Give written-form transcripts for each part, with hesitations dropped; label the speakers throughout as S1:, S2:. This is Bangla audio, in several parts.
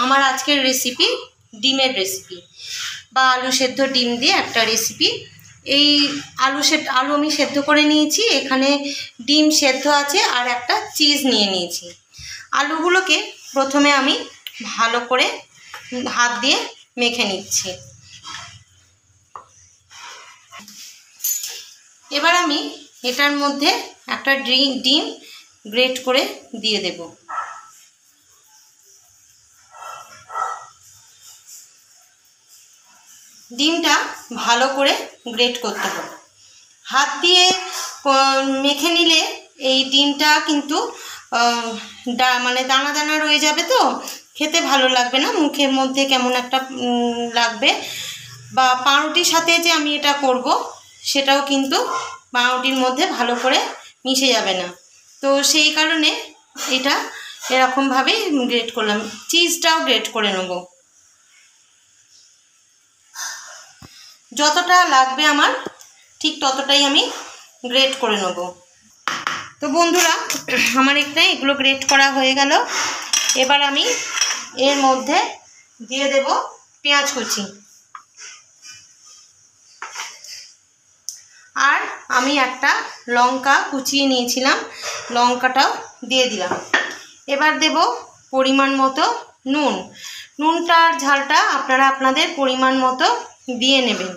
S1: আমার আজকের রেসিপি ডিমের রেসিপি বা আলু সেদ্ধ ডিম দিয়ে একটা রেসিপি। এই আলু আমি সেদ্ধ করে নিয়েছি, এখানে ডিম সেদ্ধ আছে আর একটা চিজ নিয়ে নিয়েছি। আলুগুলোকে প্রথমে আমি ভালো করে হাত দিয়ে মেখে নিচ্ছি। এবার আমি এটার মধ্যে একটা ডিম গ্রেট করে দিয়ে দেব। ডিমটা ভালো করে গ্রেট করতে হবে। হাত দিয়ে মেখে নিলে এই ডিমটা কিন্তু মানে দানা দানা রয়ে যাবে, তো খেতে ভালো লাগবে না, মুখের মধ্যে কেমন একটা লাগবে। বা পাউরুটির সাথে যে আমি এটা করব সেটাও কিন্তু পাউরুটির মধ্যে ভালো করে মিশে যাবে না। তো সেই কারণে এটা এরকমভাবেই গ্রেট করলাম। চিজটাও গ্রেট করে নেব, যতটা লাগবে আমার ঠিক ততটাই আমি গ্রেট করে নেব। তো বন্ধুরা, আমার এগুলো গ্রেট করা হয়ে গেল। এবার আমি এর মধ্যে দিয়ে দেব পেঁয়াজ কুচি, আর আমি একটা লঙ্কা কুচিয়ে নিয়েছিলাম, লঙ্কাটাও দিয়ে দিলাম। এবার দেব পরিমাণ মতো নুন। নুনটার ঝালটা আপনারা আপনাদের পরিমাণ মতো দিয়ে নেবেন।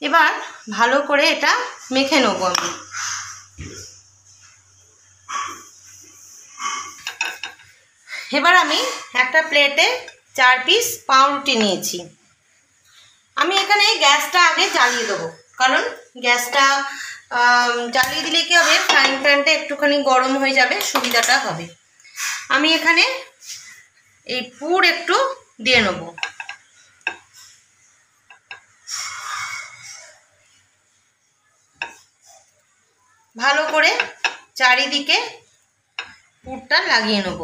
S1: এবার ভালো করে এটা মেখে নেব আমি। এবার আমি একটা প্লেটে 4 পিস পাউরুটি নিয়েছি। আমি এখানে গ্যাসটা আগে জ্বালিয়ে দেবো, কারণ গ্যাসটা জ্বালিয়ে দিলে কী হবে, ফ্রাইং প্যানটা একটুখানি গরম হয়ে যাবে, সুবিধাটা হবে। আমি এখানে এই পুর একটু দিয়ে নেব। ভালো করে চারিদিকে পুরটা লাগিয়ে নেব।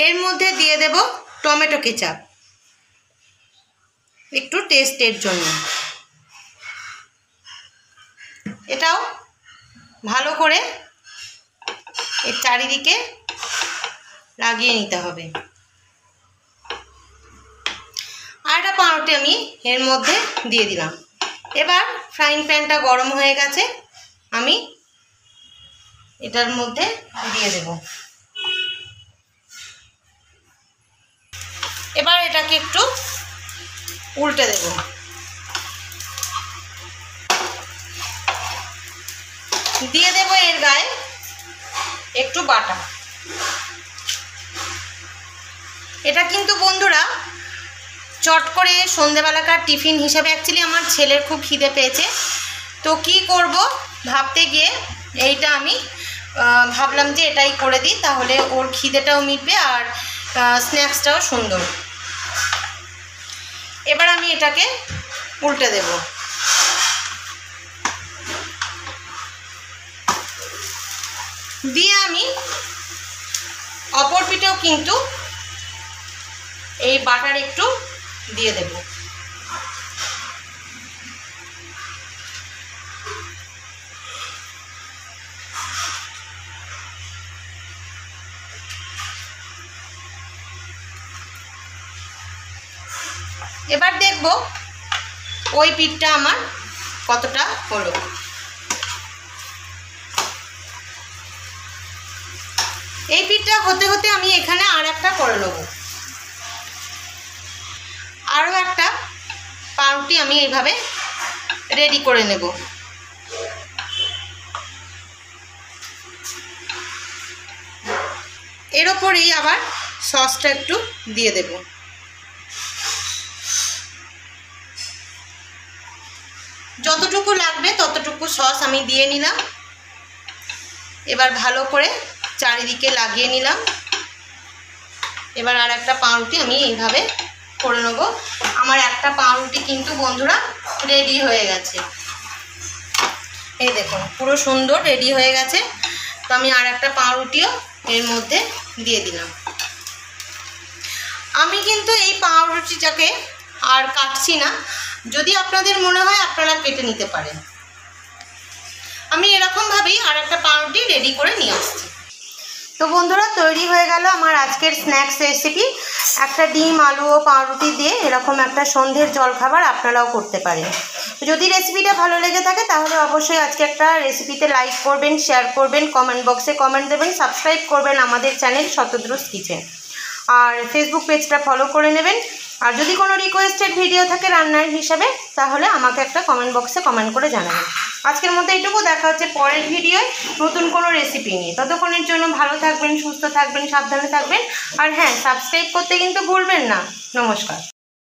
S1: এর মধ্যে দিয়ে দেব টমেটো কেচাপ, একটু টেস্টের জন্য। এটাও ভালো করে এর চারিদিকে লাগিয়ে নিতে হবে। আর একটা পাউরুটি আমি এর মধ্যে দিয়ে দিলাম। এবার ফ্রাইং প্যানটা গরম হয়ে গেছে, আমি এটার মধ্যে দিয়ে দেব। এবার এটাকে একটু উল্টে দেব। দিয়ে দেব এর গায়ে একটু বাটা। এটা কিন্তু বন্ধুরা চট করে সন্ধেবেলাকার টিফিন হিসেবে, অ্যাকচুয়ালি আমার ছেলের খুব খিদে পেয়েছে, তো কি করব ভাবতে গিয়ে এইটা আমি ভাবলাম যে এটাই করে দিই, তাহলে ওর খিদেটাও মিটবে আর স্ন্যাক্সটাও সুন্দর। এবার আমি এটাকে উল্টে দেব। দিয়ে আমি অপর পিঠেও কিন্তু এই বাটার একটু দিয়ে দেব। এবার দেখব ওই পিঠটা আমার কতটা হলো। এই পিঠটা হতে হতে আমি এখানে আর একটা করে নেব। আরও একটা পাউরুটি আমি এইভাবে রেডি করে নেব। এর ওপরেই আবার সসটা একটু দিয়ে দেব। যতটুকু লাগবে ততটুকু সস আমি দিয়ে নিলাম। এবার ভালো করে চারিদিকে লাগিয়ে নিলাম। এবার আর একটা পাউরুটি আমি এইভাবে করে নেব। আমার একটা পাউরুটি কিন্তু বন্ধুরা রেডি হয়ে গেছে। এই দেখুন পুরো সুন্দর রেডি হয়ে গেছে। তো আমি আর একটা পাউরুটিও এর মধ্যে দিয়ে দিলাম। আমি কিন্তু এই পাউরুটিটাকে আর কাটছি না, যদি আপনাদের মনে হয় আপনারা কেটে নিতে পারেন। আমি এরকমভাবেই আর একটা পাউরুটি রেডি করে নিয়ে আসছি। তো বন্ধুরা, তৈরি হয়ে গেল আমার আজকের স্ন্যাক্স রেসিপি। একটা ডিম, আলু ও পাউরুটি দিয়ে এরকম একটা সন্ধ্যের জলখাবার আপনারাও করতে পারেন। যদি রেসিপিটা ভালো লেগে থাকে তাহলে অবশ্যই আজকে একটা রেসিপিতে লাইক করবেন, শেয়ার করবেন, কমেন্ট বক্সে কমেন্ট দেবেন, সাবস্ক্রাইব করবেন আমাদের চ্যানেল শতদ্রুজ কিচেন, আর ফেসবুক পেজটা ফলো করে নেবেন। আর যদি কোনো রিকোয়েস্টেড ভিডিও থাকে রান্নার হিসাবে তাহলে আমাকে একটা কমেন্ট বক্সে কমেন্ট করে জানাবেন। আজকের মতো এইটুকু, দেখা হচ্ছে পরের ভিডিওয় নতুন কোনো রেসিপি নিয়ে। ততক্ষণের জন্য ভালো থাকবেন, সুস্থ থাকবেন, সাবধানে থাকবেন। আর হ্যাঁ, সাবস্ক্রাইব করতে কিন্তু ভুলবেন না। নমস্কার।